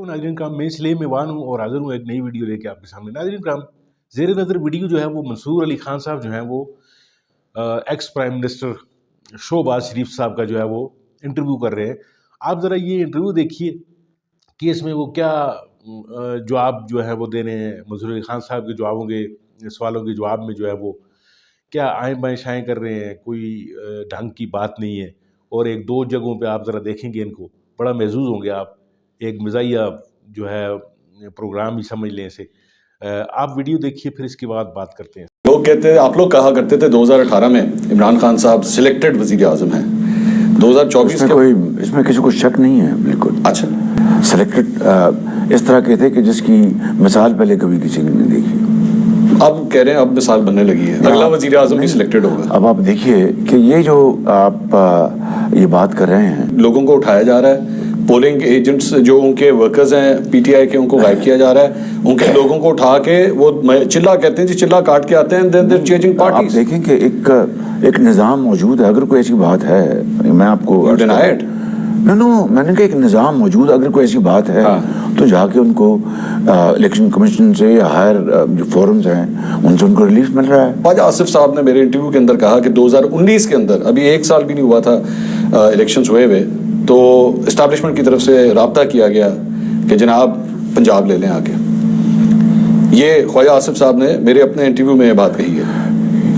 علیکم ناظرین کرام، میں اسلام میوان ہوں اور حاضر ہوں ایک نئی ویڈیو لے کے آپ کے سامنے۔ ناظرین کرام، زیر نظر ویڈیو جو ہے وہ منصور علی خان صاحب جو ہیں وہ ایکس پرائم منسٹر شہباز شریف صاحب کا جو ہے وہ انٹرویو کر رہے ہیں۔ آپ ذرا یہ انٹرویو دیکھیے کہ اس میں وہ کیا جواب جو ہے وہ دے رہے ہیں۔ منصور علی خان صاحب کے جوابوں کے سوالوں کے جواب میں جو ہے وہ کیا آئیں بائیں شائیں کر رہے ہیں، کوئی ڈھنگ کی بات نہیں ہے۔ اور ایک دو جگہوں پہ آپ ذرا دیکھیں گے ان کو، بڑا محظوظ ہوں گے آپ، ایک مزاحیہ جو ہے پروگرام بھی سمجھ لیں اسے۔ آپ ویڈیو دیکھیے پھر اس کے بعد بات کرتے ہیں۔ لوگ کہتے ہیں، آپ لوگ کہا کرتے تھے 2018 میں عمران خان صاحب سلیکٹڈ وزیر اعظم ہیں، 2024 کے اس میں کسی کو شک نہیں ہے بالکل۔ اچھا، سلیکٹڈ اس طرح کے تھے کہ جس کی مثال پہلے کبھی کسی نے نہیں دیکھی۔ اب کہہ رہے ہیں اب مثال بننے لگی ہے، اگلا وزیر اعظم بھی سلیکٹڈ ہوگا۔ اب آپ دیکھیے کہ یہ جو آپ یہ بات کر رہے ہیں، لوگوں کو اٹھایا جا رہا ہے، پولنگ ایجنٹس جو ان کے ورکرز ہیں پی ٹی آئی کے، ان کو غائب کیا جا رہا ہے، ان کے لوگوں کو اٹھا کے وہ چلا کہتے ہیں جی، چلا کاٹ کے آتے ہیں، then they're changing parties۔ آپ دیکھیں کہ ایک نظام موجود ہے، اگر کوئی ایسی بات ہے، میں آپ کو You deny it؟ نو میں نے کہا ایک نظام موجود، اگر کوئی ایسی بات ہے تو جا کے ان کو الیکشن کمیشن سے یا ہائر جو فورمز ہیں ان سے ان کو ریلیف مل رہا ہے۔ خواجہ آصف صاحب نے میرے انٹرویو کے اندر کہا کہ 2019 کے اندر، ابھی 1 سال بھی نہیں ہوا تھا الیکشنز ہوئے، تو اسٹیبلشمنٹ کی طرف سے رابطہ کیا گیا کہ جناب پنجاب لے لیں آ کے۔ یہ خواجہ آصف صاحب نے میرے اپنے انٹرویو میں یہ بات کہی ہے۔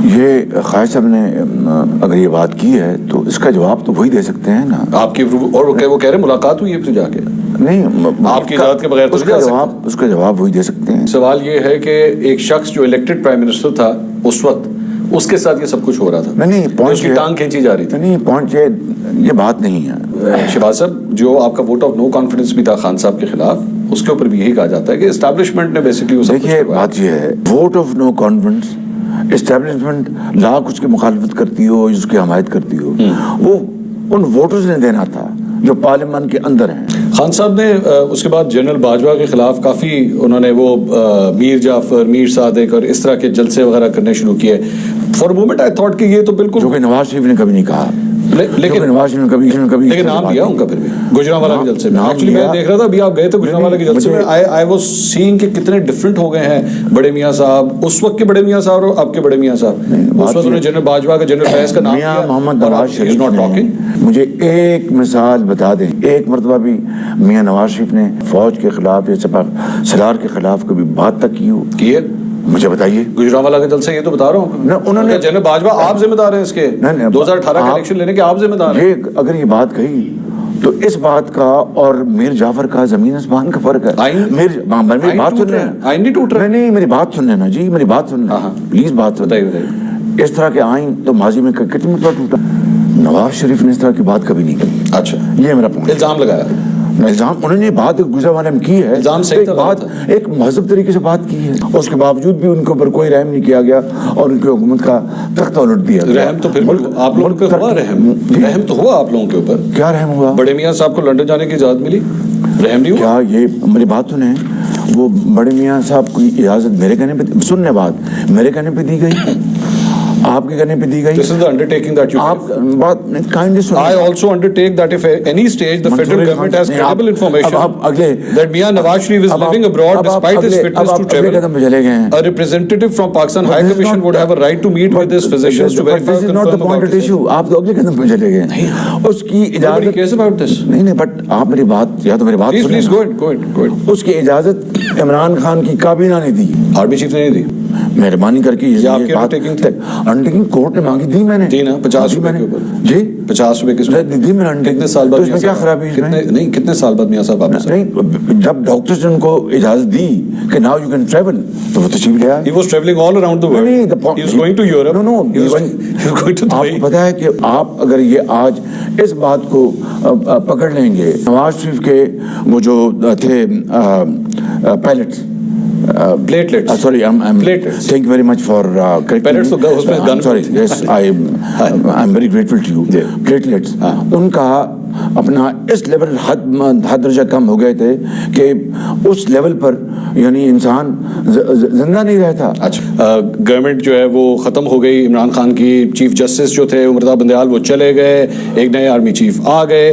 یہ خواجہ صاحب نے اگر یہ بات کی ہے تو اس کا جواب تو وہی دے سکتے ہیں نا آپ کی، اور وہ کہہ رہے ملاقات ہوئی ہے پھر جا کے؟ نہیں، آپ کی اجازت کے بغیر تو اس کا جواب وہی دے سکتے ہیں۔ سوال یہ ہے کہ ایک شخص جو الیکٹڈ پرائم منسٹر تھا اس وقت، اس کے ساتھ یہ سب کچھ ہو رہا تھا، نہیں اس کی ٹانگ کھینچی جا رہی تھی۔ نہیں، پوائنٹ یہ بات نہیں ہے شہباز صاحب، جو آپ کا ووٹ آف نو کانفیڈنس بھی تھا خان صاحب کے خلاف، اس کے اوپر بھی یہی کہا جاتا ہے کہ اسٹیبلشمنٹ نے بیسکلی وہ سب کچھ دیکھیے بات یہ ہے، vote of no confidence establishment لا کچھ کی مخالفت کرتی ہو، اس کی حمایت کرتی ہو، وہ ان ووٹرز نے دینا تھا جو پارلیمان کے اندر ہیں۔ خان صاحب نے اس کے بعد جنرل باجوہ کے خلاف کافی انہوں نے وہ میر جعفر، میر صادق اور اس طرح کے جلسے وغیرہ کرنے شروع کیے۔ فار مومنٹ آئی تھاٹ کہ یہ تو بالکل، جو کہ نواز شریف نے کبھی نہیں کہا، لیکن نواز شریف نے کبھی لیکن نام لیا ان کا پھر بھی گجرانوالہ کے جلسے میں۔ ایکچولی میں دیکھ رہا تھا، ابھی آپ گئے تھے گجرانوالہ کے جلسے میں، آئی واز سینگ کہ کتنے ڈفرینٹ ہو گئے ہیں بڑے میاں صاحب، اس وقت کے بڑے میاں صاحب اور اب کے بڑے میاں صاحب۔ اس وقت انہوں نے جنرل باجوہ کا، جنرل فیض کا نام لیا، میاں محمد نواز شریف نے مجھے ایک مثال بتا دیں، ایک مرتبہ بھی میاں نواز شریف نے فوج کے خلاف یا سپاہ سالار کے خلاف کبھی بات تک کی ہے؟ مجھے بتائیے۔ گجرانوالہ کا جلسہ، یہ تو بتا رہا ہوں انہوں نے، جنرل باجوہ آپ ذمہ دار ہیں اس کے 2018 کے الیکشن لینے کے، آپ ذمہ دار ہیں۔ اگر یہ بات کہی تو اس بات کا اور میر جعفر کا زمین آسمان کا فرق ہے۔ میری بات سن رہے ہیں؟ نہیں، میری بات سن لینا جی، میری بات سن لینا پلیز، بات بتائیے۔ اس طرح کے آئین تو ماضی میں کتنی مرتبہ ٹوٹا، نواز شریف نے اس طرح کی بات کبھی نہیں کی۔ اچھا، یہ میرا پوائنٹ۔ الزام لگایا، الزام انہوں نے بات گجرانوالہ میں کی ہے، الزام صحیح تھا، بات ایک مہذب طریقے سے بات کی ہے، اس کے باوجود بھی ان کے اوپر کوئی رحم نہیں کیا گیا اور ان کی حکومت کا تختہ الٹ دیا گیا۔ رحم تو پھر آپ لوگوں کے ہوا، رحم تو ہوا آپ لوگوں کے اوپر۔ کیا رحم ہوا؟ بڑے میاں صاحب کو لندن جانے کی اجازت ملی، رحم نہیں ہوا؟ کیا یہ میری بات سنیں، وہ بڑے میاں صاحب کی اجازت میرے کہنے پہ، سننے بات میرے کہنے پہ دی گئی، آپ کے کہنے پہ دی گئی۔ This is the undertaking that you آپ بات kindly سنیں۔ I also undertake that if at any stage the federal government has credible information that Mian Nawaz Sharif is living abroad despite his fitness to travel, a representative from Pakistan High Commission would have a right to meet with his physicians to verify or confirm about this. آپ تو اگلے قدم پہ چلے گئے، اس کی اجازت۔ Nobody cares about this. نہیں، بٹ آپ میری بات، یا تو میری بات please go ahead. اس کی اجازت عمران خان کی کابینہ نے دی، آرمی چیف نے نہیں دی۔ مہربانی کر کے یہ بات انڈرٹیکنگ کورٹ نے مانگی، دی میں نے، دی نا 50 روپے کے اوپر جی، 50 روپے کس میں دی میں نے۔ کتنے سال بعد اس میں کیا خرابی ہے؟ نہیں، کتنے سال بعد میاں صاحب واپس؟ نہیں، جب ڈاکٹرز نے ان کو اجازت دی کہ ناؤ یو کین ٹریول تو وہ تشریف لے آئے۔ He was traveling all around the world. He was going to Europe. No, he was going to Dubai. آپ کو پتا ہے کہ آپ اگر یہ آج اس بات کو پکڑ لیں گے، نواز شریف کے وہ جو تھے pilots, platelets. Sorry, I'm platelets. Thank you very much for correcting Pellets تو اس میں I'm sorry. Yes, I'm very grateful to you. Platelets. ان کا اپنا اس لیول حد درجہ کم ہو گئے تھے کہ اس لیول پر یعنی انسان زندہ نہیں رہتا۔ اچھا، گورنمنٹ جو ہے وہ ختم ہو گئی، عمران خان کی چیف جسٹس جو تھے عمر بندیال وہ چلے گئے، ایک نئے آرمی چیف آ گئے،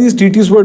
these TTs were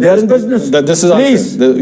they are in business. This is please.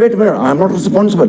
wait a minute. I'm not responsible.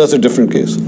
That's a different case.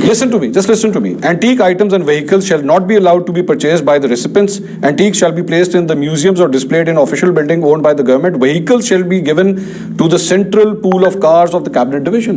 listen to me, just listen to me. Antique items and vehicles shall not be allowed to be purchased by the recipients. Antiques shall be placed in the museums or displayed in official building owned by the government. Vehicles shall be given to the central pool of cars of the cabinet division.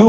you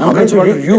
I'm concerned about you.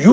you.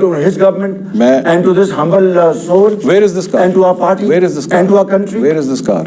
to his government and to this humble soul. Where is this car? And to our party. Where is this car? And to our country. Where is this car?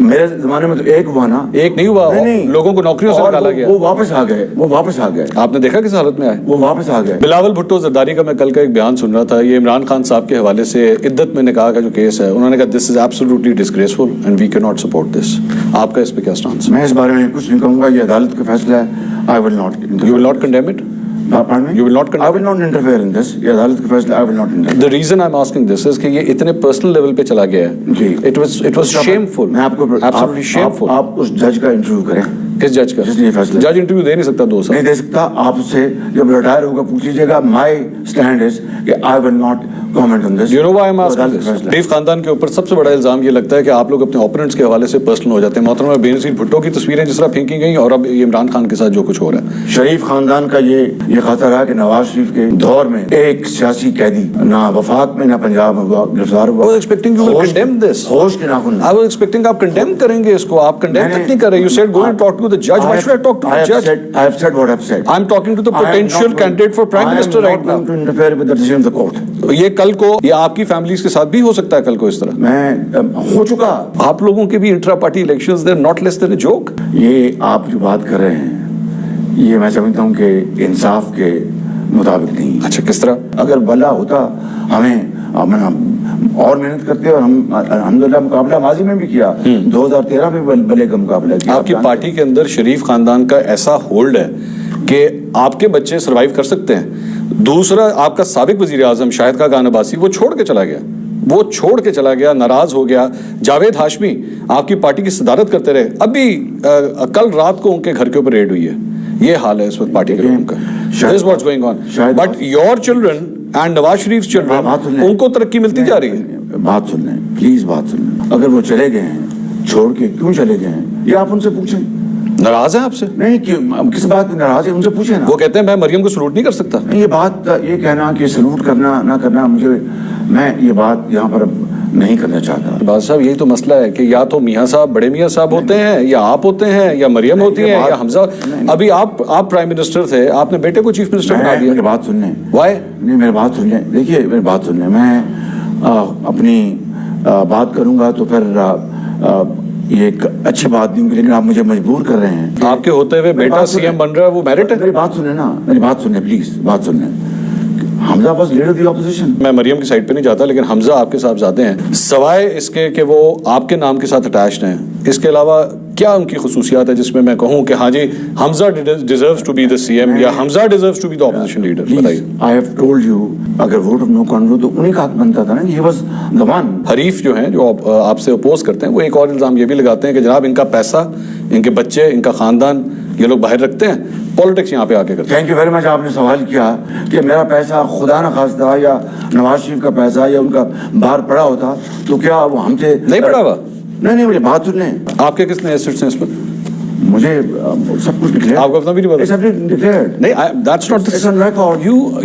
میرے زمانے میں تو ایک ہوا نا, ایک نہیں ہوا, لوگوں کو نوکریوں سے نکالا گیا. وہ واپس آ گئے. آپ نے دیکھا کس حالت میں آئے, وہ واپس آ گئے. بلاول بھٹو زرداری کا میں کل کا ایک بیان سن رہا تھا, یہ عمران خان صاحب کے حوالے سے عدت میں نکاح کا جو کیس ہے, انہوں نے کہا this is absolutely disgraceful and we can not support this. آپ کا اس پہ کیا اسٹانس ہے؟ میں اس بارے میں کچھ نہیں کہوں گا, یہ عدالت کا فیصلہ ہے. I will not. You will not condemn it? You will not condemn it? I will not interfere in this. یہ عدالت کا فیصلہ, I will not interfere. The reason I'm asking this is کہ یہ اتنے personal level پہ چلا گیا ہے. جی. It was shameful. میں آپ کو absolutely shameful. آپ اس جج کا انٹرویو کریں. کس جج کا؟ جس نے یہ فیصلہ. جج انٹرویو دے نہیں سکتا 2 سال. نہیں دے سکتا. آپ سے جب ریٹائر ہوگا پوچھ لیجیے گا. My stand is کہ I will not comment on this. You know why I'm asking this? شریف خاندان کے اوپر سب سے بڑا الزام یہ لگتا ہے کہ آپ لوگ اپنے اوپوننٹس کے حوالے سے پرسنل ہو جاتے ہیں. محترمہ بینظیر بھٹو کی تصویریں جس طرح پھینکی گئیں, اور اب یہ عمران خان کے ساتھ جو کچھ ہو رہا ہے. شریف خاندان کا یہ خاطہ رہا کہ نواز شریف کے دور میں ایک سیاسی قیدی نہ وفاق میں نہ پنجاب میں گرفتار ہوا. I was expecting you will condemn this. ہوش کے ناخن. I was expecting آپ کنڈیم کریں گے اس کو. آپ کنڈیم تک نہیں کر رہے. You said go and talk to the judge. Why should I talk to the judge? I have said what I have said. I'm talking to the potential candidate for prime minister right now. I am not going to interfere with the decision of the court. یہ کل کو یہ آپ کی families کے ساتھ بھی ہو سکتا ہے کل کو اس طرح. میں ہو چکا. آپ لوگوں کے بھی intra party elections they not less than a joke. یہ آپ جو بات کر رہے ہیں یہ میں سمجھتا ہوں کہ انصاف کے مطابق نہیں. اچھا کس طرح؟ اگر بھلا ہوتا ہمیں اور محنت کرتے, اور ہم الحمدللہ مقابلہ ماضی میں بھی کیا. 2013 میں بھلے کا مقابلہ کیا. آپ کی پارٹی کے اندر شریف خاندان کا ایسا ہولڈ ہے کہ آپ کے بچے سروائیو کر سکتے ہیں. دوسرا, آپ کا سابق وزیر اعظم شاہد خاقان عباسی وہ چھوڑ کے چلا گیا, ناراض ہو گیا. جاوید ہاشمی آپ کی پارٹی کی صدارت کرتے رہے, ابھی کل رات کو ان کے گھر کے اوپر ریڈ ہوئی ہے. یہ حال ہے اس وقت پارٹی کے لوگوں کا. This is what's going on. But your children and Nawaz Sharif children, ان کو ترقی ملتی جا رہی ہے. بات سن لیں پلیز, بات سن لیں. اگر وہ چلے گئے ہیں چھوڑ کے, کیوں چلے گئے ہیں یہ آپ ان سے پوچھیں. ناراض ہیں آپ سے؟ نہیں, کیوں کس بات میں ناراض ہے ان سے پوچھیں نا. وہ کہتے ہیں میں مریم کو سلوٹ نہیں کر سکتا. یہ بات, یہ کہنا کہ سلوٹ کرنا نہ کرنا, میں یہ بات یہاں پر نہیں کرنا چاہتا. بات صاحب یہی تو مسئلہ ہے کہ یا تو میاں صاحب, بڑے میاں صاحب ہوتے ہیں, یا آپ ہوتے ہیں, یا مریم ہوتی ہیں, یا حمزہ. ابھی آپ پرائم منسٹر تھے, آپ نے بیٹے کو چیف منسٹر بنا دیا. میری بات سن لیں. وائی نہیں, میری بات سن لیں. دیکھیے میری بات سن لیں. میں اپنی بات کروں گا تو پھر یہ ایک اچھی بات نہیں ہوگی, لیکن آپ مجھے مجبور کر رہے ہیں. آپ کے ہوتے ہوئے بیٹا سی ایم بن رہا ہے, وہ میرٹ ہے. میری بات سنیں نا, میری بات سنیں پلیز, بات سن لیں. Hamza was leader of the opposition. میں مریم کی سائڈ پہ نہیں جاتا, لیکن حمزہ آپ کے صاحبزادے ہیں. سوائے اس کے کہ وہ آپ کے نام کے ساتھ اٹیچڈ ہیں, اس کے علاوہ کیا ان کی خصوصیات ہے جس میں میں کہوں کہ ہاں جی Hamza deserves to be the C M, یا Hamza deserves to be the opposition leader? بتائیے. آئی ہیو ٹولڈ یو, اگر ووٹ آف نو کانفیڈنس تو انہیں کا حق بنتا تھا نا. He was the one. حریف جو ہیں جو آپ سے اپوز کرتے ہیں, وہ ایک اور الزام یہ بھی لگاتے ہیں کہ جناب ان کا پیسہ, ان کے بچے, ان کا خاندان یہ لوگ باہر رکھتے ہیں, پالیٹکس یہاں پہ آ کے کرتے ہیں. Thank you very much. آپ نے سوال کیا کہ میرا پیسہ خدا نہ خواستہ یا نواز شریف کا پیسہ یا ان کا باہر پڑا ہوتا تو کیا وہ ہم سے نہیں پڑا ہوا؟ نہیں, مجھے بات سن لیں. آپ کے کتنے ایسٹس ہیں اس پر؟ مجھے سب کچھ ڈکلیئر. آپ کو اپنا بھی نہیں پتا؟ نہیں, that's not the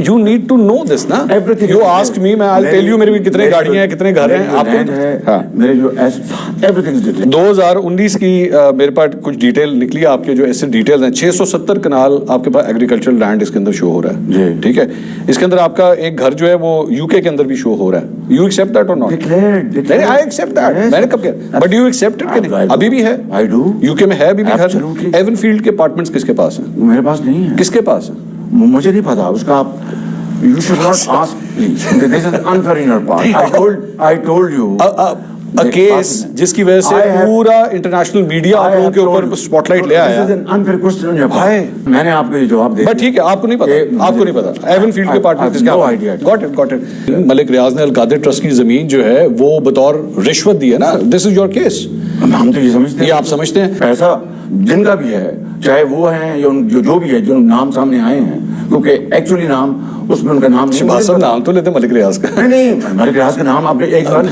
you need to know this نا. You ask me, میں I'll tell you میرے بھی کتنے گاڑیاں ہیں, کتنے گھر ہیں. آپ کو میرے جو everything is declared. 2019 کی میرے پاس کچھ ڈیٹیل نکلی, آپ کے جو ایسے ڈیٹیلز ہیں 670 کنال آپ کے پاس ایگریکلچرل لینڈ اس کے اندر شو ہو رہا ہے. ٹھیک ہے, اس کے اندر آپ کا ایک گھر جو ہے وہ یو کے اندر بھی شو ہو رہا ہے. You accept that or not? Declared. I accept that. میں نے کب کیا, but you accept it کہ نہیں؟ ابھی بھی ہے. I do. یو کے میں ہے ابھی بھی گھر. ایون فیلڈ کے اپارٹمنٹس کس کے پاس ہیں؟ میرے پاس نہیں ہے. کس کے پاس ہے؟ مجھے نہیں پتا اس کا. آپ you should not ask please. This is unfair in your part. I told you. Case جس کی وجہ سے پورا انٹرنیشنل میڈیا آپ لوگوں کے اوپر سپاٹ لائٹ لے آیا. میں نے آپ کو یہ جواب دیا. بٹ ٹھیک ہے, آپ کو نہیں پتا, آپ کو نہیں پتا ایون فیلڈ کے partner. Got it. Malik Riaz نے القادر ٹرسٹ کی زمین جو ہے وہ بطور رشوت دی ہے نا. دس از یور کیس. ہم تو یہ سمجھتے ہیں, یہ آپ سمجھتے ہیں پیسہ جن کا بھی ہے, چاہے وہ ہیں یا جو بھی ہے, جو نام سامنے آئے ہیں, کیونکہ ایکچولی نام اس میں ان کا نام نہیں. نام تو لیتے ملک ریاض کا. نہیں, ملک ریاض کا نام آپ نے ایک بار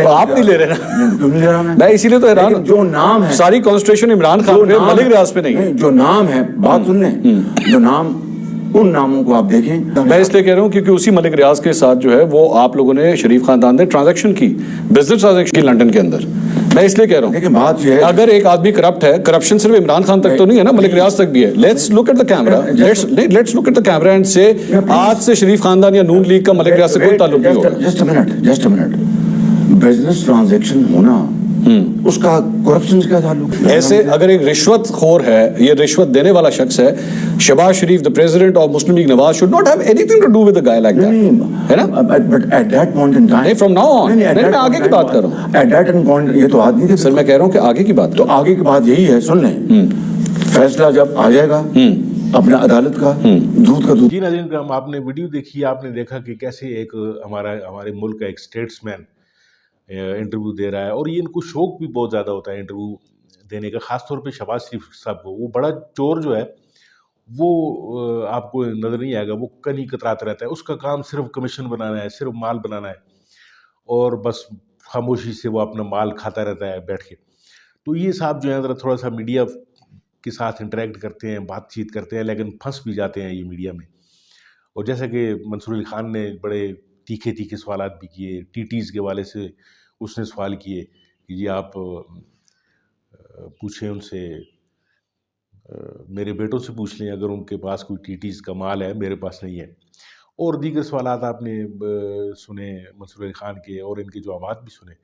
آپ نہیں لے رہے نا. کیوں نہیں لے رہا میں اسی لیے تو حیران. جو نام ہے ساری کانسٹیٹیوشن عمران خان پہ, ملک ریاض پہ نہیں. جو نام ہے, بات سن لیں, جو نام, ان ناموں کو آپ دیکھیں. میں اس لیے کہہ رہا ہوں کیونکہ اسی ملک ریاض کے ساتھ جو ہے وہ آپ لوگوں نے, شریف خاندان نے ٹرانزیکشن کی, بزنس ٹرانزیکشن کی لنڈن کے اندر. میں اس لیے کہہ رہا ہوں, لیکن بات یہ ہے اگر ایک آدمی کرپٹ ہے, کرپشن صرف عمران خان تک تو نہیں ہے نا, ملک ریاض تک بھی ہے. Let's look at the camera, let's look at the camera and سے آج سے شریف خاندان یا نون لیگ کا ملک ریاض سے کوئی تعلق نہیں ہوگا. Just a minute. Business transaction ہونا اس کا کرپشن سے کیا تعلق ہے؟ ایسے اگر ایک رشوت خور ہے, یہ رشوت دینے والا شخص ہے, شہباز شریف the president of Muslim League Nawaz should not have anything to do with a guy like that, ہے نا. But at that point in time, نہیں, from now on, نہیں, میں آگے کی بات کر رہا ہوں. At that point, یہ تو آدمی تھے سر میں کہہ رہا ہوں کہ آگے کی بات. تو آگے کی بات یہی ہے, سن لیں, فیصلہ جب آ جائے گا اپنے عدالت کا, دودھ کا دودھ. جی ناظرین کرام, آپ نے ویڈیو دیکھی, آپ نے دیکھا کہ کیسے ایک ہمارے ملک کا ایک اسٹیٹس مین انٹرویو دے رہا ہے, اور یہ ان کو شوق بھی بہت زیادہ ہوتا ہے انٹرویو دینے کا, خاص طور پہ شہباز شریف صاحب کو. وہ بڑا چور جو ہے وہ آپ کو نظر نہیں آئے گا, وہ کنی کتراتا رہتا ہے, اس کا کام صرف کمیشن بنانا ہے, صرف مال بنانا ہے, اور بس خاموشی سے وہ اپنا مال کھاتا رہتا ہے بیٹھ کے. تو یہ صاحب جو ہے ذرا تھوڑا سا میڈیا کے ساتھ انٹریکٹ کرتے ہیں, بات چیت کرتے ہیں, لیکن پھنس بھی جاتے ہیں یہ میڈیا میں. اور جیسا کہ منصور علی خان نے بڑے تیکھے سوالات بھی کیے, ٹی ٹیز کے والے سے اس نے سوال کیے کہ جی آپ پوچھیں ان سے, میرے بیٹوں سے پوچھ لیں اگر ان کے پاس کوئی ٹی ٹیز کا مال ہے, میرے پاس نہیں ہے. اور دیگر سوالات آپ نے سنے منصور علی خان کے, اور ان کے جوابات بھی سنے.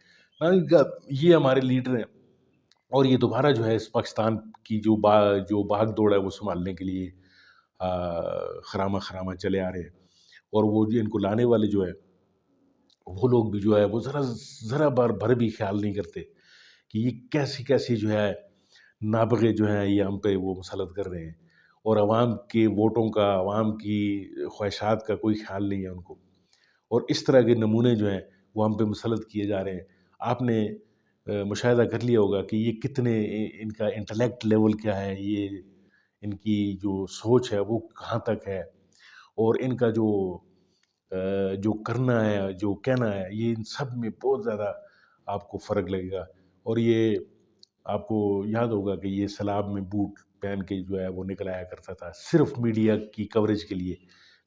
یہ ہمارے لیڈر ہیں, اور یہ دوبارہ جو ہے اس پاکستان کی جو بھاگ دوڑ ہے وہ سنبھالنے کے لیے خرامہ چلے آ رہے ہیں. اور وہ جو ان کو لانے والے جو ہے وہ لوگ بھی جو ہے وہ ذرا بار بھر بھی خیال نہیں کرتے کہ یہ کیسی جو ہے نابغے جو ہیں یہ ہم پہ وہ مسلط کر رہے ہیں, اور عوام کے ووٹوں کا, عوام کی خواہشات کا کوئی خیال نہیں ہے ان کو. اور اس طرح کے نمونے جو ہیں وہ ہم پہ مسلط کیے جا رہے ہیں. آپ نے مشاہدہ کر لیا ہوگا کہ یہ کتنے, ان کا انٹلیکٹ لیول کیا ہے, یہ ان کی جو سوچ ہے وہ کہاں تک ہے, اور ان کا جو کرنا ہے, جو کہنا ہے, یہ ان سب میں بہت زیادہ آپ کو فرق لگے گا. اور یہ آپ کو یاد ہوگا کہ یہ سلاب میں بوٹ پہن کے جو ہے وہ نکل آیا کرتا تھا صرف میڈیا کی کوریج کے لیے,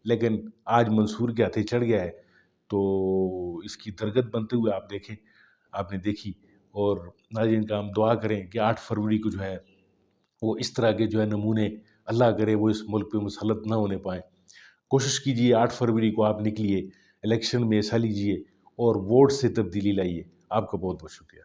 لیکن آج منصور کے ہاتھے چڑھ گیا ہے. تو اس کی درگت بنتے ہوئے آپ دیکھیں, آپ نے دیکھی. اور ناظرین کا ہم دعا کریں کہ 8 فروری کو جو ہے وہ اس طرح کے جو ہے نمونے اللہ کرے وہ اس ملک پہ مسلط نہ ہونے پائیں. کوشش کیجیے 8 فروری کو آپ نکلیے, الیکشن میں حصہ لیجیے, اور ووٹ سے تبدیلی لائیے. آپ کا بہت بہت شکریہ.